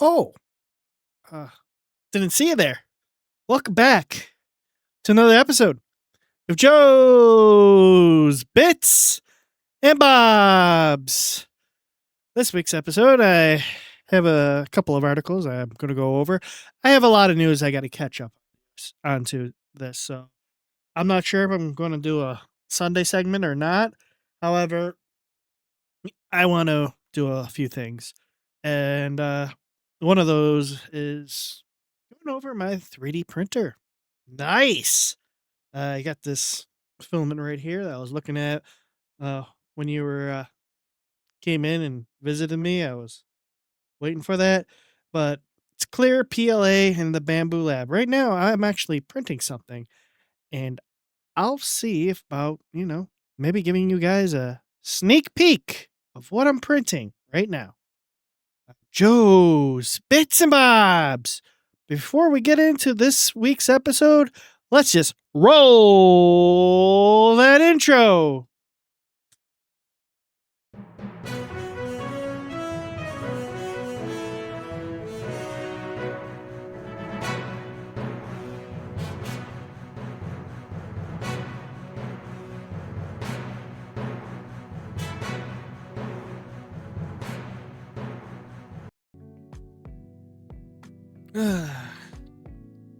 Oh, uh, didn't see you there. Welcome back to another episode of Joe's Bits and Bobs. This week's episode, I have a couple of articles I'm going to go over. I have a lot of news I got to catch up onto this, so I'm not sure if I'm going to do a Sunday segment or not. However, I want to do a few things, and one of those is going over my 3D printer. Nice. I got this filament right here that I was looking at when you were came in and visited me. I was waiting for that, but it's clear PLA in the Bamboo Lab. Right now, I'm actually printing something, and I'll see if about, maybe giving you guys a sneak peek of what I'm printing right now. Joe's Bits and Bobs. Before we get into this week's episode, let's just roll that intro.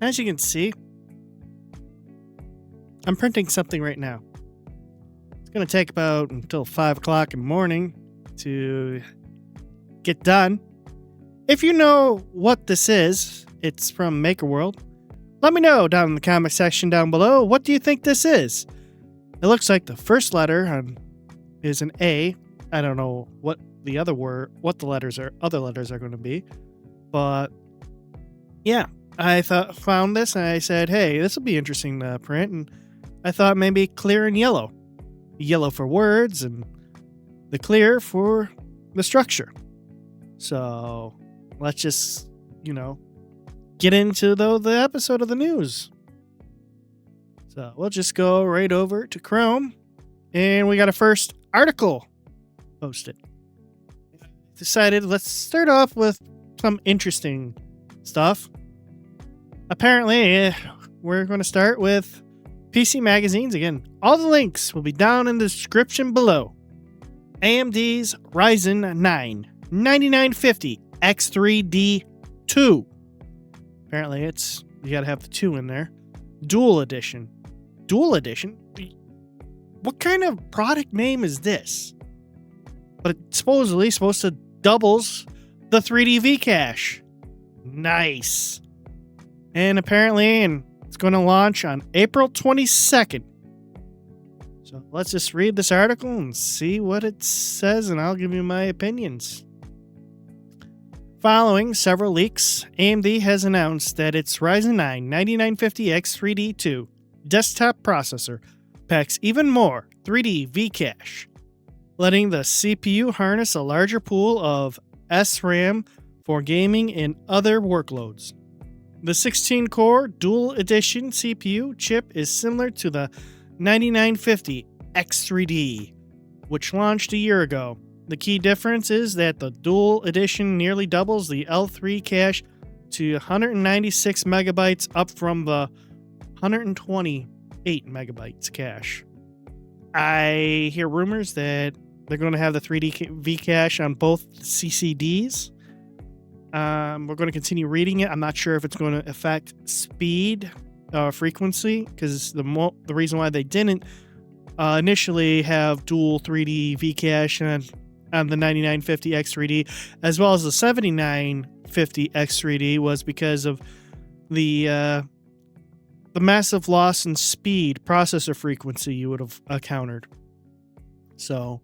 As you can see, I'm printing something right now. It's going to take about until 5 o'clock in the morning to get done. If you know what this is, it's from Maker World. Let me know down in the comment section down below. What do you think this is? It looks like the first letter is an A. I don't know what the other other letters are going to be, but yeah, I found this and I said, hey, this will be interesting to print, and I thought maybe clear and yellow. Yellow for words and the clear for the structure. So let's just, get into the episode of the news. So we'll just go right over to Chrome, and we got a first article posted. Decided let's start off with some interesting stuff. Apparently, we're going to start with PC magazines again. All the links will be down in the description below. AMD's Ryzen 9 9950 X3D2. Apparently, you got to have the 2 in there. Dual edition. Dual edition? What kind of product name is this? But it's supposedly supposed to doubles the 3D V cache. Nice. And apparently, it's going to launch on April 22nd. So let's just read this article and see what it says, and I'll give you my opinions. Following several leaks, AMD has announced that its Ryzen 9 9950X 3D2 desktop processor packs even more 3D V cache, letting the CPU harness a larger pool of SRAM for gaming and other workloads. The 16-core dual edition CPU chip is similar to the 9950 X3D, which launched a year ago. The key difference is that the dual edition nearly doubles the L3 cache to 196 megabytes, up from the 128 megabytes cache. I hear rumors that they're going to have the 3D V cache on both CCDs. We're going to continue reading it. I'm not sure if it's going to affect speed or frequency, because the reason why they didn't initially have dual 3D V cache on the 9950 X3D as well as the 7950 X3D was because of the massive loss in speed processor frequency you would have encountered. So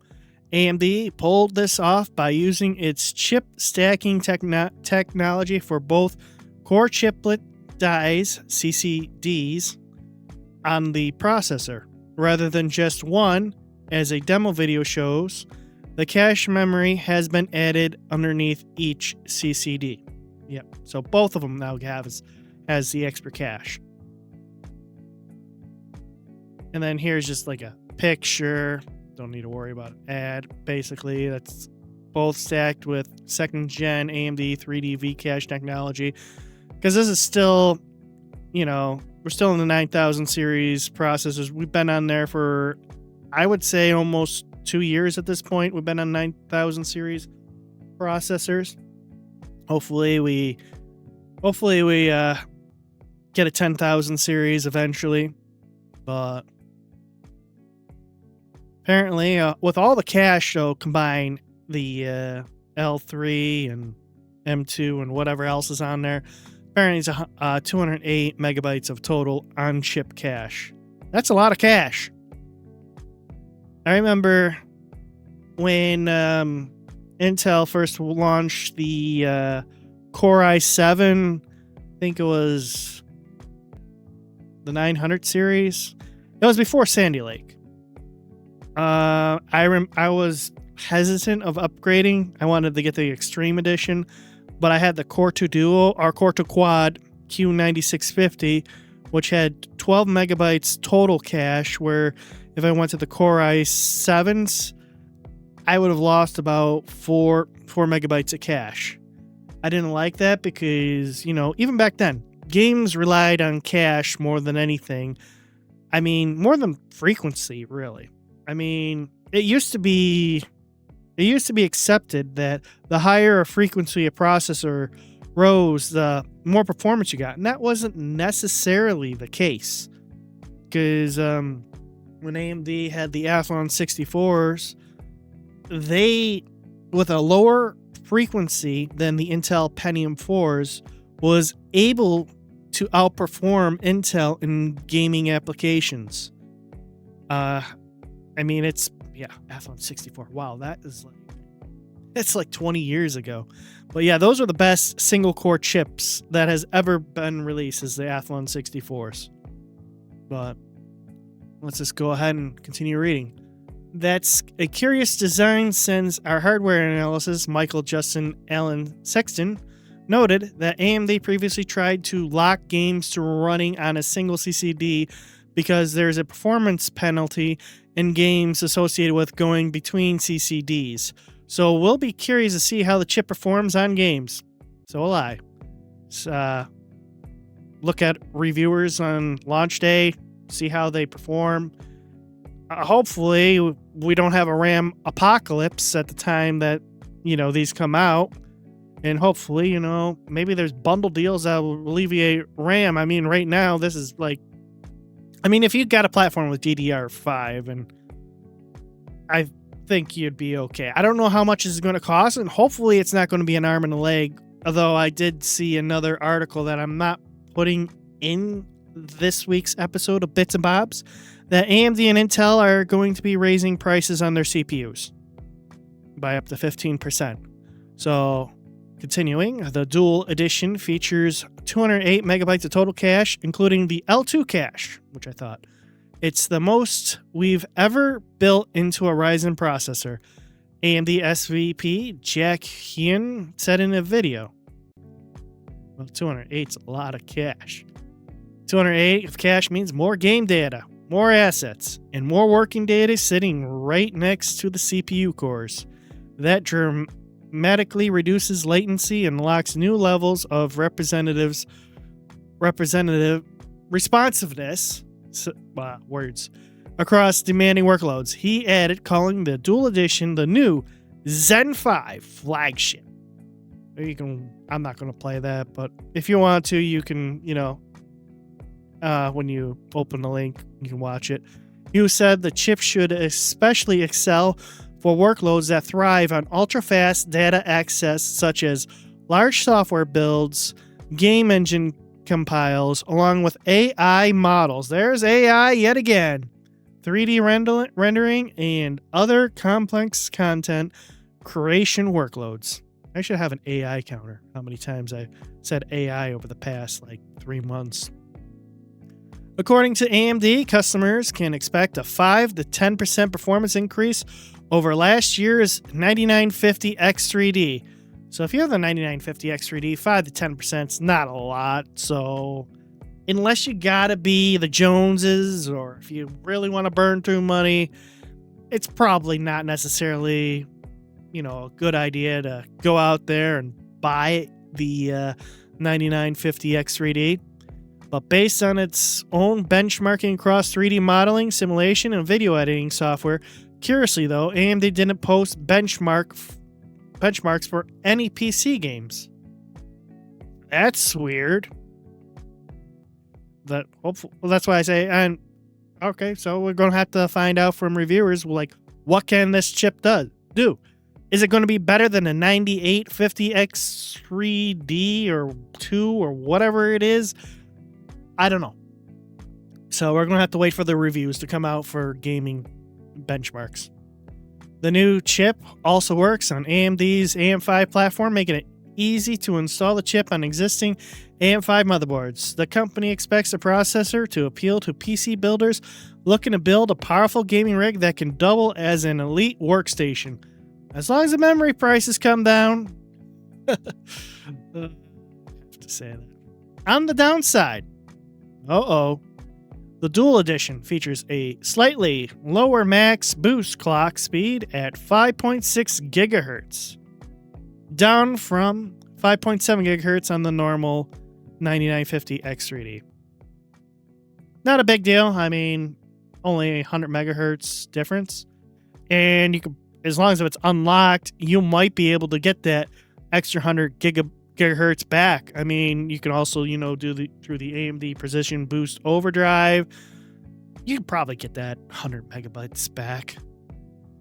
AMD pulled this off by using its chip stacking technology for both core chiplet dies, CCDs, on the processor. Rather than just one, as a demo video shows, the cache memory has been added underneath each CCD. Yep, so both of them now has the extra cache. And then here's just like a picture. Don't need to worry about ad. Basically, that's both stacked with second gen AMD 3D V-Cache technology, because this is still, we're still in the 9000 series processors. We've been on there for, I would say, almost 2 years at this point. We've been on 9000 series processors. Hopefully we get a 10,000 series eventually, but apparently with all the cache, so combine the L3 and M2 and whatever else is on there, apparently it's 208 megabytes of total on-chip cache. That's a lot of cache. I remember when Intel first launched the Core i7, I think it was the 900 series. It was before Sandy Lake. I was hesitant of upgrading. I wanted to get the Extreme Edition, but I had the Core 2 Duo or Core 2 Quad Q9650, which had 12 megabytes total cache, where if I went to the Core i7s, I would have lost about 4 megabytes of cache. I didn't like that because, even back then, games relied on cache more than anything. I mean, more than frequency, really. I mean, it used to be accepted that the higher a frequency a processor rose, the more performance you got. And that wasn't necessarily the case. Because when AMD had the Athlon 64s, they, with a lower frequency than the Intel Pentium 4s, was able to outperform Intel in gaming applications. Athlon 64. Wow, that's like 20 years ago. But yeah, those are the best single core chips that has ever been released, is the Athlon 64s. But let's just go ahead and continue reading. That's a curious design, since our hardware analysis, Michael Justin Allen Sexton, noted that AMD previously tried to lock games to running on a single CCD because there's a performance penalty in games associated with going between CCDs. So we'll be curious to see how the chip performs on games. So will I. Look at reviewers on launch day, see how they perform. Hopefully we don't have a RAM apocalypse at the time that, these come out. And hopefully, maybe there's bundle deals that will alleviate RAM. I mean, right now, this is like, if you got a platform with DDR5, and I think you'd be okay. I don't know how much it's going to cost, and hopefully it's not going to be an arm and a leg. Although I did see another article that I'm not putting in this week's episode of Bits and Bobs, that AMD and Intel are going to be raising prices on their CPUs by up to 15%. So, continuing, the Dual Edition features 208 megabytes of total cache, including the L2 cache, which I thought, it's the most we've ever built into a Ryzen processor, AMD SVP Jack Hean said in a video. Well, 208's a lot of cache. 208 of cache means more game data, more assets, and more working data sitting right next to the CPU cores. That dramatically reduces latency and unlocks new levels of representative responsiveness across demanding workloads. He added, calling the Dual Edition the new Zen 5 flagship. I'm not going to play that, but if you want to, you can, when you open the link, you can watch it. You said the chip should especially excel for workloads that thrive on ultra-fast data access, such as large software builds, game engine compiles, along with AI models. There's AI yet again. 3D rendering and other complex content creation workloads. I should have an AI counter. How many times I said AI over the past 3 months. According to AMD, customers can expect a 5 to 10% performance increase over last year's 9950 X3D. So if you have the 9950 X3D, 5 to 10% is not a lot. So unless you gotta be the Joneses, or if you really want to burn through money, it's probably not necessarily a good idea to go out there and buy the 9950X3D. But based on its own benchmarking across 3D modeling, simulation, and video editing software, curiously though, AMD didn't post benchmarks for any PC games. That's weird. That's why I say, and okay, so we're going to have to find out from reviewers, like, what can this chip do? Is it going to be better than a 9850X3D or 2 or whatever it is? I don't know. So we're going to have to wait for the reviews to come out for gaming benchmarks. The new chip also works on AMD's AM5 platform, making it easy to install the chip on existing AM5 motherboards. The company expects the processor to appeal to PC builders looking to build a powerful gaming rig that can double as an elite workstation. As long as the memory prices come down. I have to say that. On the downside, the Dual Edition features a slightly lower max boost clock speed at 5.6 gigahertz, down from 5.7 gigahertz on the normal 9950X3D. Not a big deal. I mean, only 100 megahertz difference, and you can, as long as it's unlocked, you might be able to get that extra 100 gigahertz back. I mean, you can also, do through the AMD Precision Boost Overdrive. You can probably get that 100 megabytes back.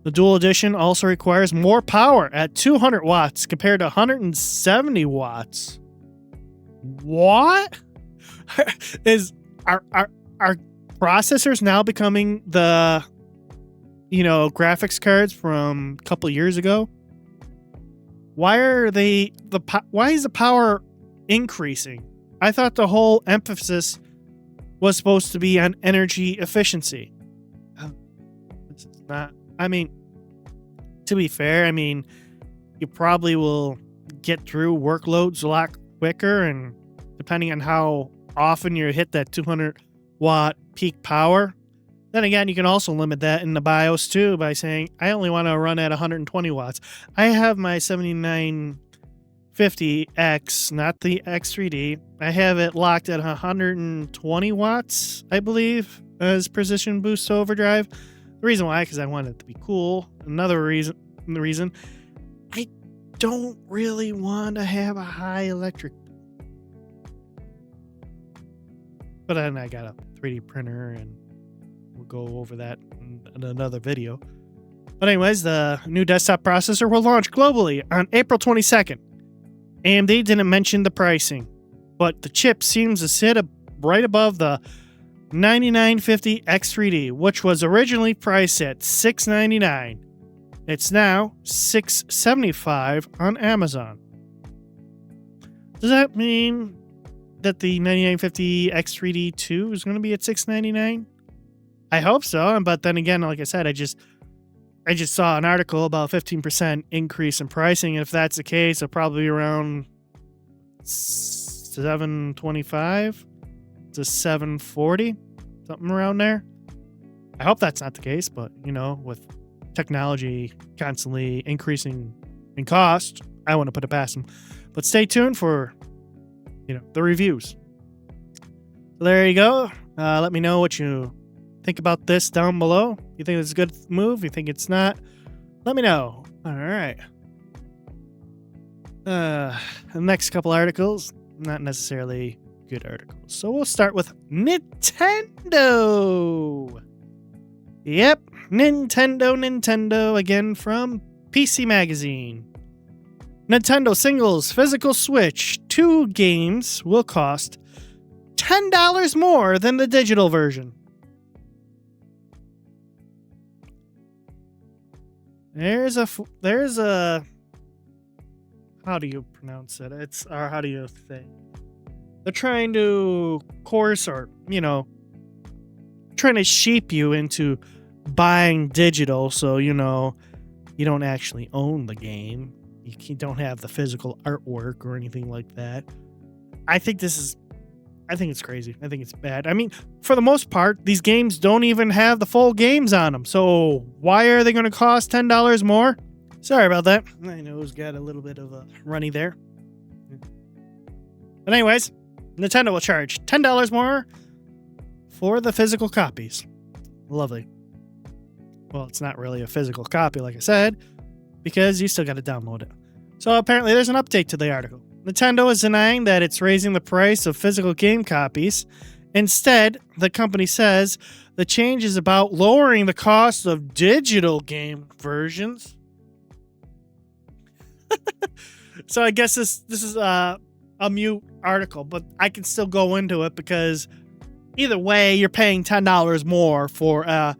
The Dual Edition also requires more power at 200 watts compared to 170 watts. What? Are processors now becoming the graphics cards from a couple years ago? Why are why is the power increasing? I thought the whole emphasis was supposed to be on energy efficiency. This is not, to be fair, you probably will get through workloads a lot quicker, and depending on how often you hit that 200 watt peak power. Then again, you can also limit that in the BIOS too by saying, I only want to run at 120 watts. I have my 7950X, not the X3D. I have it locked at 120 watts, I believe, as Precision Boost Overdrive. The reason why, because I want it to be cool. The reason, I don't really want to have a high electric. But then I got a 3D printer, and we'll go over that in another video. But anyways, the new desktop processor will launch globally on April 22nd. AMD didn't mention the pricing, but the chip seems to sit right above the 9950X3D, which was originally priced at $699. It's now $675 on Amazon. Does that mean that the 9950X3D 2 is going to be at $699? I hope so, but then again, like I said, I just saw an article about 15% increase in pricing. If that's the case, it'll probably be around $725 to $740, something around there. I hope that's not the case, but with technology constantly increasing in cost, I want to put it past them. But stay tuned for the reviews. So there you go. Let me know what you think about this down below. You think it's a good move? You think it's not? Let me know. All right. The next couple articles, not necessarily good articles. So we'll start with Nintendo. Yep, Nintendo again from PC Magazine. Nintendo singles physical Switch 2 games will cost $10 more than the digital version. There's a how do you pronounce it? How do you think? They're trying to course or, trying to sheep you into buying digital so, you don't actually own the game. You don't have the physical artwork or anything like that. I think it's crazy. I think it's bad. For the most part, these games don't even have the full games on them. So why are they going to cost $10 more? Sorry about that. My nose got a little bit of a runny there. But anyways, Nintendo will charge $10 more for the physical copies. Lovely. Well, it's not really a physical copy, like I said, because you still got to download it. So apparently there's an update to the article. Nintendo is denying that it's raising the price of physical game copies. Instead, the company says the change is about lowering the cost of digital game versions. So I guess this is a mute article, but I can still go into it because either way, you're paying $10 more for a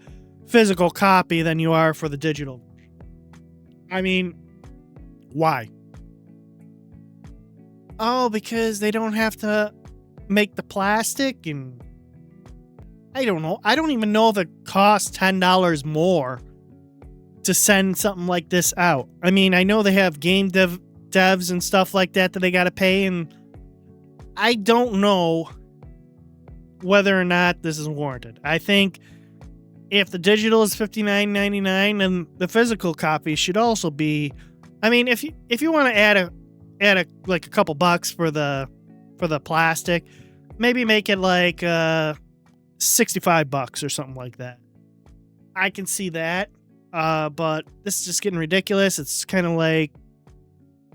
physical copy than you are for the digital. I mean, why? Oh, because they don't have to make the plastic, and I don't know. I don't even know if it costs $10 more to send something like this out. I mean, I know they have game devs and stuff like that they got to pay, and I don't know whether or not this is warranted. I think if the digital is $59.99, and the physical copy should also be. I mean, if you want to add a couple bucks for the plastic, maybe make it like $65 or something like that. I can see that, but this is just getting ridiculous. It's kind of like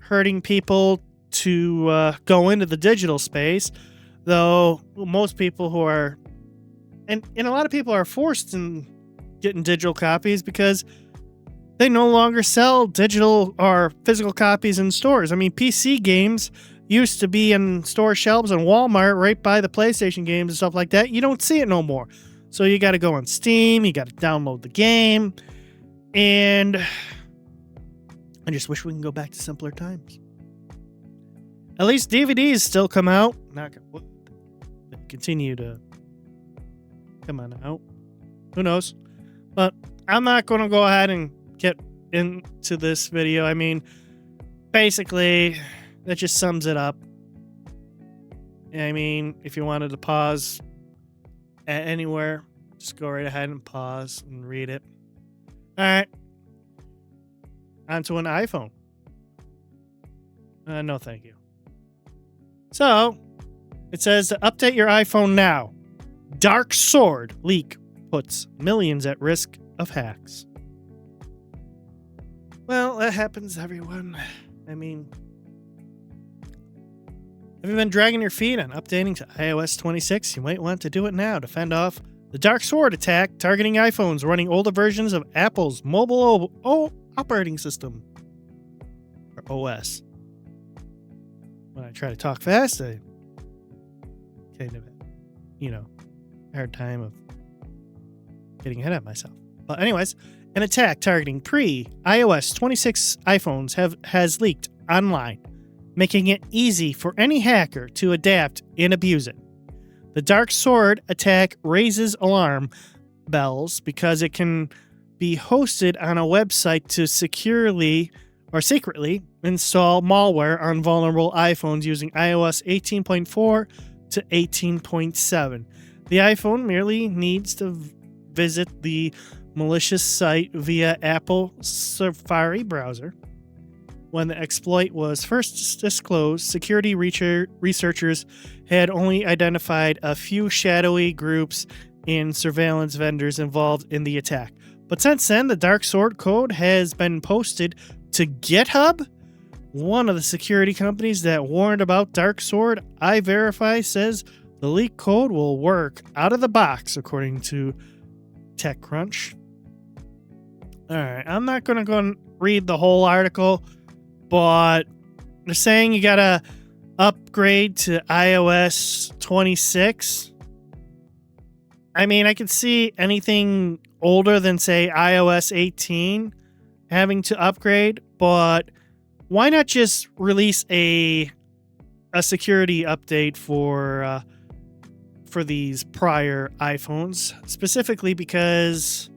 hurting people to go into the digital space, though most people who are and a lot of people are forced in getting digital copies because they no longer sell digital or physical copies in stores. I mean, PC games used to be in store shelves and Walmart right by the PlayStation games and stuff like that. You don't see it no more. So you got to go on Steam. You got to download the game. And I just wish we can go back to simpler times. At least DVDs still come out. Not gonna continue to come on out. Who knows? But I'm not going to go ahead and get into this video. I mean, basically, that just sums it up. I mean, if you wanted to pause at anywhere, just go right ahead and pause and read it. All right. Onto an iPhone. No, thank you. So, it says to update your iPhone now. Dark Sword leak puts millions at risk of hacks. Well, that happens, everyone. I mean, have you been dragging your feet on updating to iOS 26? You might want to do it now to fend off the Dark Sword attack targeting iPhones running older versions of Apple's mobile operating system, or OS. When I try to talk fast, I kind of, hard time of getting ahead of myself. But anyways, an attack targeting pre-iOS 26 iPhones has leaked online, making it easy for any hacker to adapt and abuse it. The Dark Sword attack raises alarm bells because it can be hosted on a website to secretly install malware on vulnerable iPhones using iOS 18.4 to 18.7. The iPhone merely needs to visit the malicious site via Apple Safari browser. When the exploit was first disclosed, security researchers had only identified a few shadowy groups and surveillance vendors involved in the attack. But since then, the Dark Sword code has been posted to GitHub. One of the security companies that warned about Dark Sword, iVerify, says the leaked code will work out of the box, according to TechCrunch. All right, I'm not going to go and read the whole article, but they're saying you got to upgrade to iOS 26. I mean, I can see anything older than, say, iOS 18 having to upgrade, but why not just release a security update for these prior iPhones, specifically because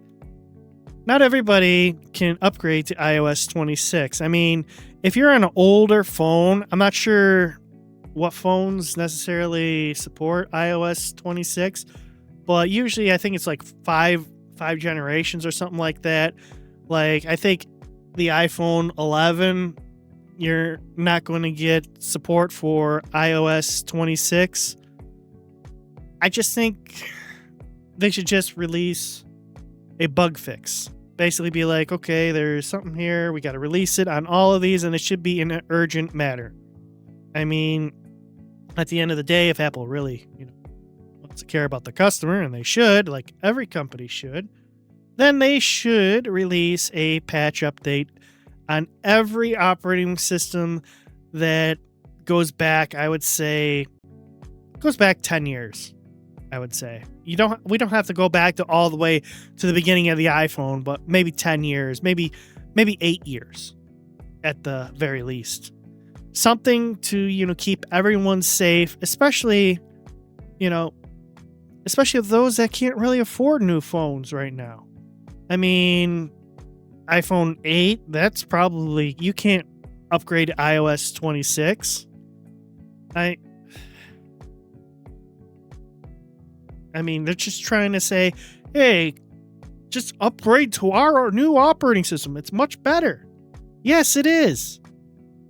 not everybody can upgrade to iOS 26. I mean, if you're on an older phone, I'm not sure what phones necessarily support iOS 26, but usually I think it's like five generations or something like that. Like, I think the iPhone 11, you're not going to get support for iOS 26. I just think they should just release a bug fix. Basically be like, okay, there's something here. We got to release it on all of these, and it should be in an urgent matter. I mean, at the end of the day, if Apple really, wants to care about the customer, and they should, like every company should, then they should release a patch update on every operating system that goes back, I would say, 10 years. I would say we don't have to go back to all the way to the beginning of the iPhone, but maybe 10 years, maybe 8 years at the very least. Something to, keep everyone safe, especially those that can't really afford new phones right now. I mean, iPhone 8, that's probably, you can't upgrade to iOS 26. I mean, they're just trying to say, hey, just upgrade to our new operating system. It's much better. Yes, it is.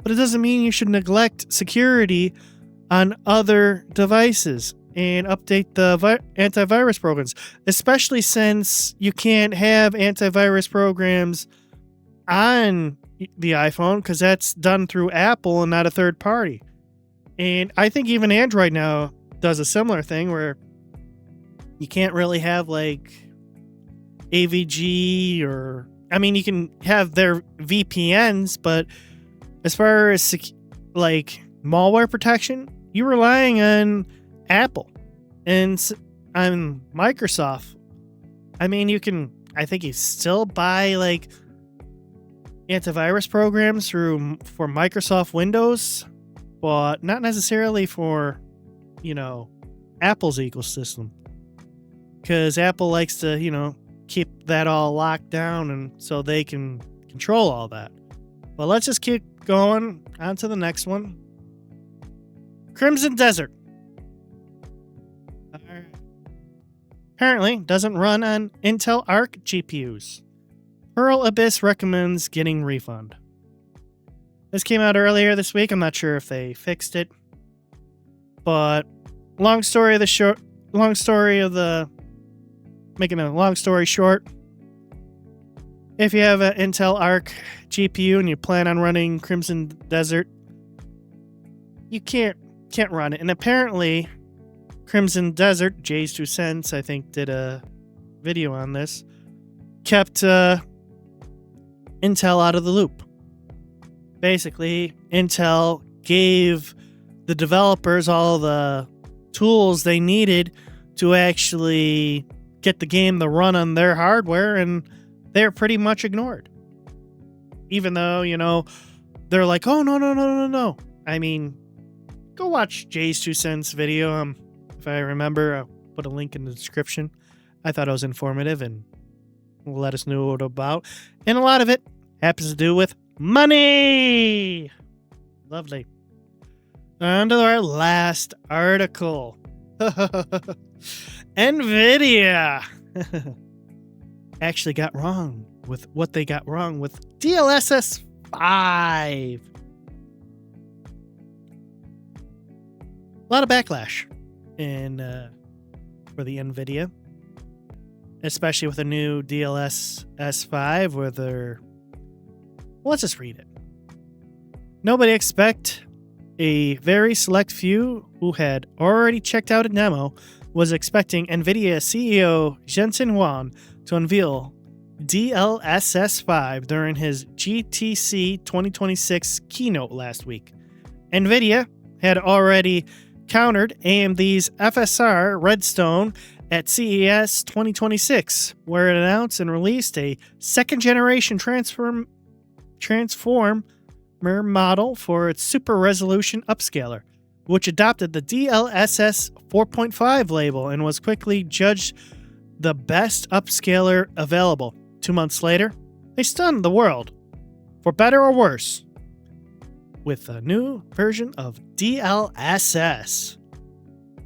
But it doesn't mean you should neglect security on other devices and update the antivirus programs, especially since you can't have antivirus programs on the iPhone because that's done through Apple and not a third party. And I think even Android now does a similar thing where you can't really have like AVG or, I mean, you can have their VPNs, but as far as like malware protection, you're relying on Apple and on Microsoft. I mean, I think you still buy like antivirus programs for Microsoft Windows, but not necessarily for, Apple's ecosystem. Because Apple likes to, keep that all locked down and so they can control all that. But let's just keep going on to the next one. Crimson Desert. Apparently doesn't run on Intel Arc GPUs. Pearl Abyss recommends getting refund. This came out earlier this week. I'm not sure if they fixed it. But making a long story short, if you have an Intel Arc GPU and you plan on running Crimson Desert, you can't run it. And apparently, Crimson Desert, Jay's 2 cents, I think, did a video on this, kept Intel out of the loop. Basically, Intel gave the developers all the tools they needed to actually get the game to run on their hardware, and they're pretty much ignored. Even though, they're like, oh, no. I mean, go watch Jay's 2 cents video. If I remember, I'll put a link in the description. I thought it was informative and let us know what about. And a lot of it happens to do with money. Lovely. On to our last article. NVIDIA actually got wrong with what they got wrong with DLSS 5. A lot of backlash for the NVIDIA, especially with the new DLSS 5 where they're... Let's just read it. Nobody expect a very select few who had already checked out a demo was expecting NVIDIA CEO Jensen Huang to unveil DLSS 5 during his GTC 2026 keynote last week. NVIDIA had already countered AMD's FSR Redstone at CES 2026, where it announced and released a second-generation transformer model for its super resolution upscaler, which adopted the DLSS 4.5 label and was quickly judged the best upscaler available. 2 months later, they stunned the world, for better or worse, with a new version of DLSS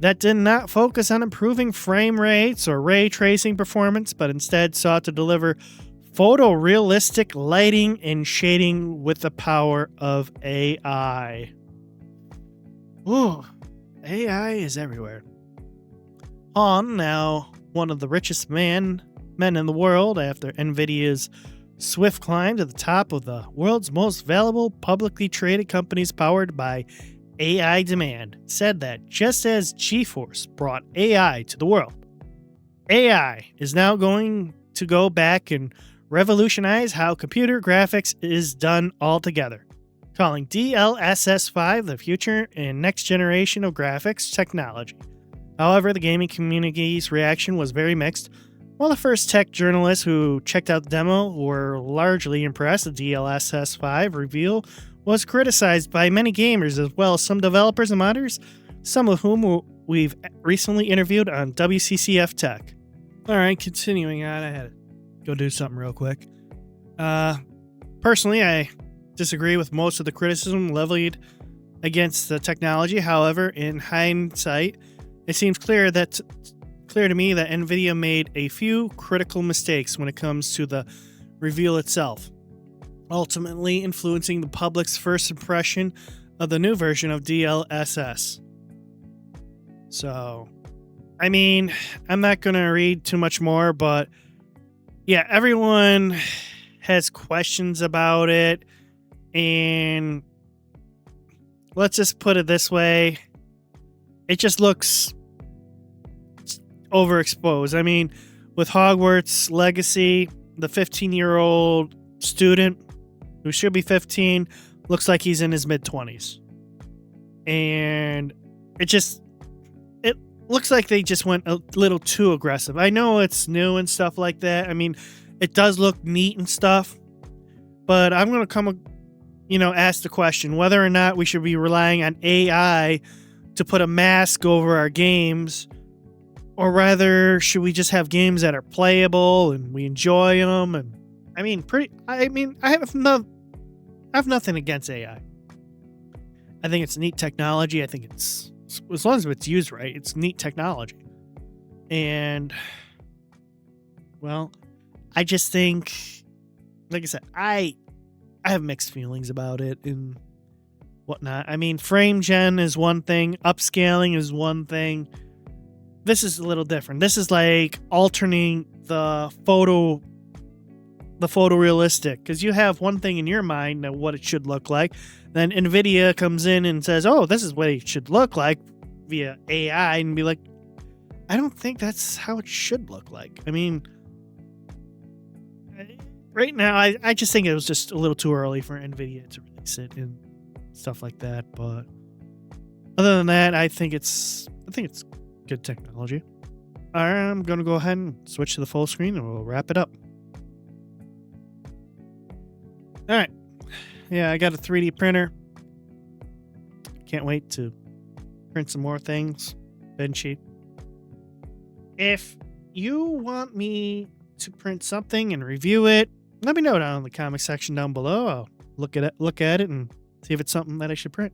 that did not focus on improving frame rates or ray tracing performance, but instead sought to deliver photorealistic lighting and shading with the power of AI. Ooh, AI is everywhere. Han, now one of the richest men in the world after Nvidia's swift climb to the top of the world's most valuable publicly traded companies powered by AI demand, said that just as GeForce brought AI to the world, AI is now going to go back and revolutionize how computer graphics is done altogether, calling DLSS 5 the future and next generation of graphics technology. However, the gaming community's reaction was very mixed. While the first tech journalists who checked out the demo were largely impressed, the DLSS 5 reveal was criticized by many gamers as well as some developers and modders, some of whom we've recently interviewed on WCCF Tech. Alright, continuing on, I had to go do something real quick. Personally, I disagree with most of the criticism levied against the technology. However, in hindsight, it seems clear to me that Nvidia made a few critical mistakes when it comes to the reveal itself, ultimately influencing the public's first impression of the new version of DLSS. So, I mean, I'm not going to read too much more, but yeah, everyone has questions about it, and let's just put it this way, it just looks overexposed. I mean, with Hogwarts Legacy, the 15-year-old student who should be 15 looks like he's in his mid-20s. And it looks like they just went a little too aggressive. I know it's new and stuff like that. I mean, it does look neat and stuff. But I'm going to ask the question whether or not we should be relying on AI to put a mask over our games, or rather, should we just have games that are playable and we enjoy them? And I have nothing against AI. I think it's neat technology. I think it's, as long as it's used right, it's neat technology. And, well, I just think, like I said, I have mixed feelings about it and whatnot. I mean, frame gen is one thing, upscaling is one thing. This is a little different. This is like alternating the photorealistic, because you have one thing in your mind of what it should look like. Then Nvidia comes in and says, oh, this is what it should look like via AI, and be like, I don't think that's how it should look like. I mean, right now, I just think it was just a little too early for Nvidia to release it and stuff like that. But other than that, I think it's good technology. I'm going to go ahead and switch to the full screen and we'll wrap it up. All right. Yeah, I got a 3D printer. Can't wait to print some more things. Benchy. If you want me to print something and review it, let me know down in the comment section down below. I'll look at it and see if it's something that I should print.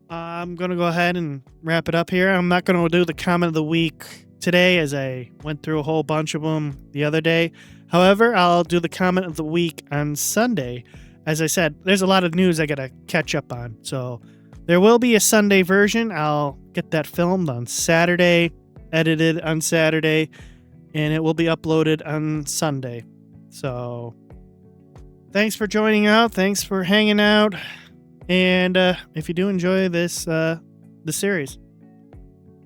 I'm going to go ahead and wrap it up here. I'm not going to do the comment of the week today, as I went through a whole bunch of them the other day. However, I'll do the comment of the week on Sunday. As I said, there's a lot of news I got to catch up on. So there will be a Sunday version. I'll get that filmed on Saturday, edited on Saturday, and it will be uploaded on Sunday. So thanks for joining out. Thanks for hanging out. And if you do enjoy the series,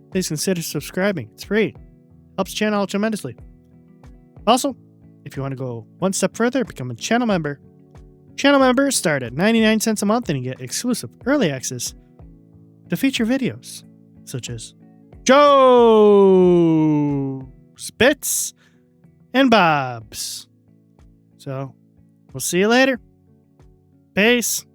please consider subscribing. It's free. Helps the channel out tremendously. Also, if you want to go one step further, become a channel member. Channel members start at 99 cents a month and you get exclusive early access to feature videos such as Joe Spitz and Bob's. So, we'll see you later. Peace.